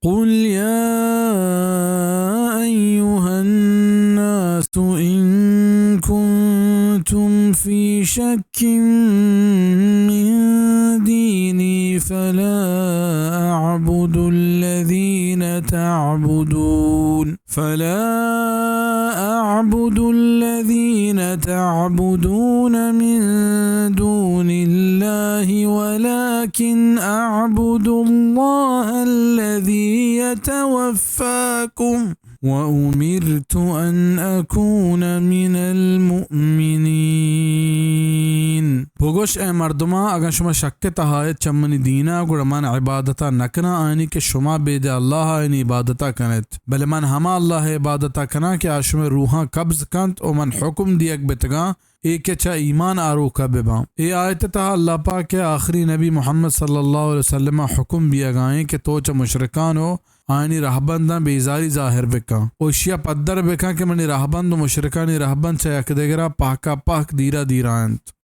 قل يا أيها الناس إن كنتم في شك من ديني فلا أعبد الذين تعبدون من دون الله ولكن أعبد الله الذي يتوفاكم وأمرت أن أكون من المؤمنين. بگوش اے مردما اگر شما شکتا ہے چمنی دینا گوڑ من عبادتا نکنا آئینی کہ شما بید اللہ آئینی عبادتا کنت بل من ہما اللہ عبادتا کنا کہ آشم روحاں قبض کنت او من حکم دیگ بتگا ایک چا ایمان آروکا ببا. اے آیت تہا اللہ پاک کے آخری نبی محمد صلی اللہ علیہ وسلم حکم بیا گائیں کہ تو چا مشرکانو آئینی رہبنداں بیزاری ظاہر بکا اوشیا پدر بکا کہ منی رہبند و مشرکانی رہبند چا یک دگرہ پاکا پاک دیرہ دیرہ انت.